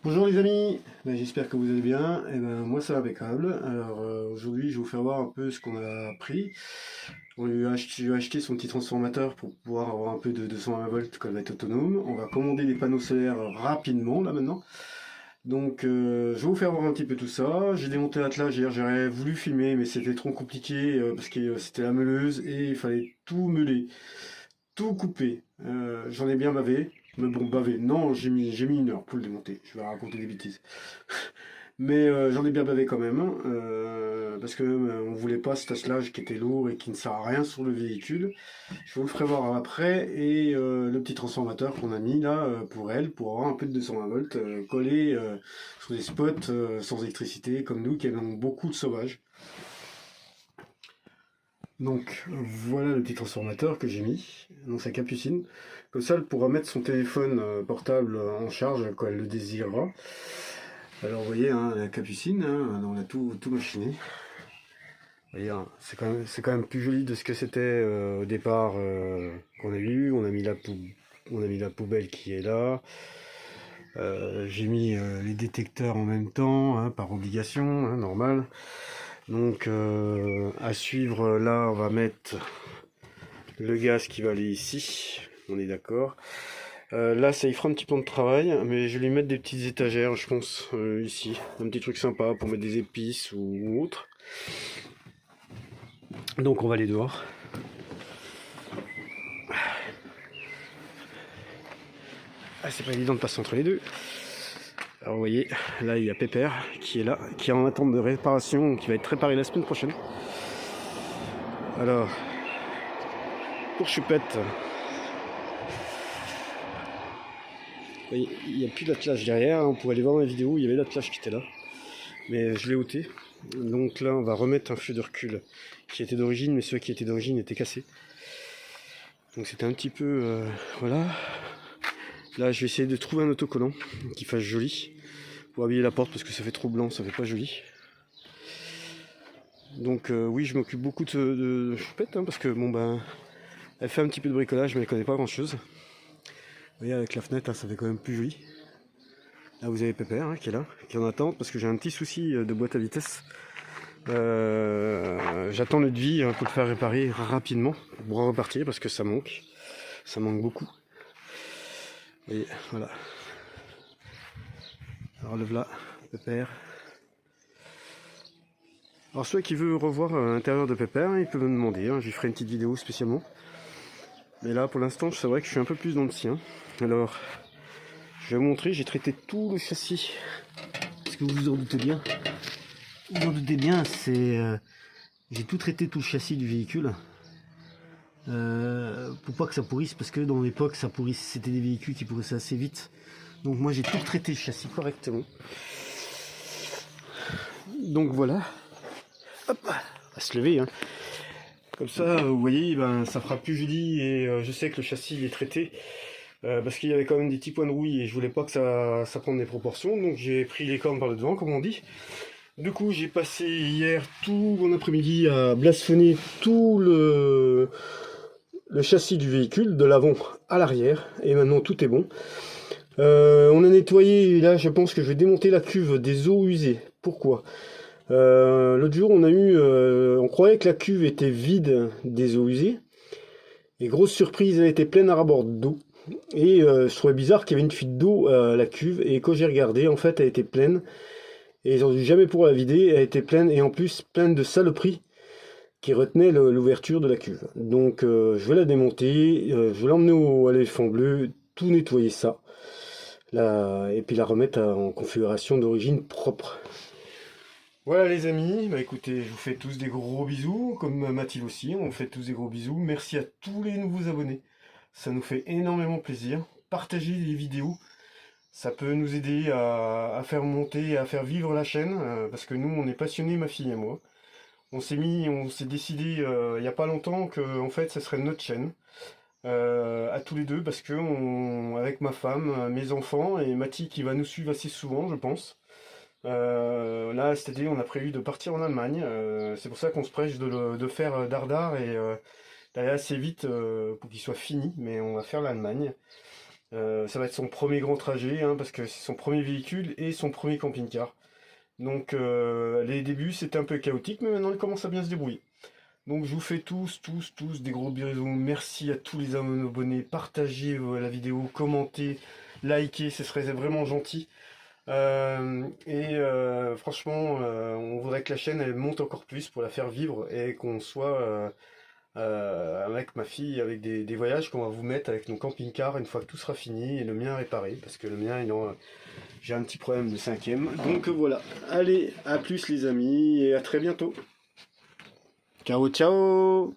Bonjour les amis, j'espère que vous allez bien. Moi ça va impeccable. Alors aujourd'hui je vais vous faire voir un peu ce qu'on a pris. Je lui ai acheté son petit transformateur pour pouvoir avoir un peu de 220 volts quand elle va être autonome. On va commander des panneaux solaires rapidement là maintenant. Donc je vais vous faire voir un petit peu tout ça. J'ai démonté l'attelage hier, j'aurais voulu filmer mais c'était trop compliqué parce que c'était la meuleuse et il fallait tout meuler, tout couper. J'en ai bien bavé. Mais bon, bavé, non, j'ai mis 1 heure pour le démonter. Je vais raconter des bêtises. Mais j'en ai bien bavé quand même, hein, parce que on voulait pas cet asselage qui était lourd et qui ne sert à rien sur le véhicule. Je vous le ferai voir après. Et le petit transformateur qu'on a mis là pour elle, pour avoir un peu de 220 volts, collé sur des spots sans électricité, comme nous qui avons beaucoup de sauvages. Donc voilà le petit transformateur que j'ai mis dans sa capucine. Comme ça, elle pourra mettre son téléphone portable en charge quand elle le désirera. Alors vous voyez, hein, la capucine, hein, on a tout machiné. Vous voyez, hein, c'est quand même plus joli de ce que c'était au départ qu'on a eu. On a mis la poubelle qui est là. J'ai mis les détecteurs en même temps, hein, par obligation, hein, normal. Donc à suivre, là on va mettre le gaz qui va aller ici, on est d'accord. Là ça y fera un petit peu de travail, mais je vais lui mettre des petites étagères, je pense, ici. Un petit truc sympa pour mettre des épices ou autre. Donc on va aller dehors. Ah, c'est pas évident de passer entre les deux. Alors vous voyez, là il y a Pépère qui est là, qui est en attente de réparation, qui va être réparé la semaine prochaine. Alors, pour Chupette, il n'y a plus d'attelage derrière, on pourrait aller voir dans la vidéo, il y avait l'attelage qui était là, mais je l'ai ôté. Donc là on va remettre un feu de recul qui était d'origine, mais ceux qui étaient d'origine étaient cassés. Donc c'était un petit peu... voilà. Là je vais essayer de trouver un autocollant qui fasse joli pour habiller la porte parce que ça fait trop blanc, ça fait pas joli. Donc oui, je m'occupe beaucoup de Choupette, hein, parce que bon ben elle fait un petit peu de bricolage mais elle connaît pas grand chose. Vous voyez avec la fenêtre, hein, ça fait quand même plus joli. Là vous avez Pépère hein, qui est là, qui est en attente parce que j'ai un petit souci de boîte à vitesse. J'attends le devis pour le faire réparer rapidement pour repartir parce que ça manque beaucoup. Et voilà. Alors le voilà, Pépère. Alors ceux qui veulent revoir l'intérieur de Pépère, ils peuvent me demander, hein, j'y ferai une petite vidéo spécialement. Mais là pour l'instant c'est vrai que je suis un peu plus dans le sien. Alors je vais vous montrer, j'ai traité tout le châssis. Est-ce que vous vous en doutez bien? Vous vous en doutez bien, c'est... j'ai tout traité, tout le châssis du véhicule. Pour pas que ça pourrisse, parce que dans l'époque ça pourrissait, c'était des véhicules qui pourrissaient assez vite. Donc moi j'ai tout traité le châssis correctement. Donc voilà. Hop, on va se lever. Hein. Comme ça, vous voyez, ben, ça fera plus joli et je sais que le châssis est traité. Parce qu'il y avait quand même des petits points de rouille et je voulais pas que ça prenne des proportions. Donc j'ai pris les cornes par le devant, comme on dit. Du coup, j'ai passé hier tout mon après-midi à blasphonner tout le châssis du véhicule, de l'avant à l'arrière. Et maintenant, tout est bon. On a nettoyé, et là, je pense que je vais démonter la cuve des eaux usées. Pourquoi ? L'autre jour, on croyait que la cuve était vide des eaux usées. Et grosse surprise, elle était pleine à ras-bord d'eau. Et je trouvais bizarre qu'il y avait une fuite d'eau à la cuve. Et quand j'ai regardé, en fait, elle était pleine. Et ils ont dû jamais pour la vider. Elle était pleine, et en plus, pleine de saloperies qui retenaient l'ouverture de la cuve. Donc, je vais la démonter. Je vais l'emmener à l'éléphant bleu, tout nettoyer ça. Là, et puis la remettre en configuration d'origine propre. Voilà les amis, bah écoutez, je vous fais tous des gros bisous, comme Mathilde aussi, on vous fait tous des gros bisous. Merci à tous les nouveaux abonnés, ça nous fait énormément plaisir. Partagez les vidéos, ça peut nous aider à faire monter, à faire vivre la chaîne, parce que nous on est passionnés, ma fille et moi. On s'est décidé il n'y a pas longtemps que en fait ça serait notre chaîne, à tous les deux, parce que avec ma femme, mes enfants et Mathilde qui va nous suivre assez souvent je pense. Là, cet été, on a prévu de partir en Allemagne. C'est pour ça qu'on se prêche de faire Dardar et d'aller assez vite pour qu'il soit fini. Mais on va faire l'Allemagne. Ça va être son premier grand trajet, hein, parce que c'est son premier véhicule et son premier camping-car. Donc les débuts c'était un peu chaotique, mais maintenant il commence à bien se débrouiller. Donc je vous fais tous des gros bisous. Merci à tous les abonnés. Partagez la vidéo, commentez, likez, ce serait vraiment gentil. Franchement, on voudrait que la chaîne elle monte encore plus pour la faire vivre et qu'on soit avec ma fille, avec des voyages qu'on va vous mettre avec nos camping-cars une fois que tout sera fini et le mien réparé, parce que le mien, j'ai un petit problème de cinquième. Donc voilà, allez, à plus les amis et à très bientôt. Ciao, ciao!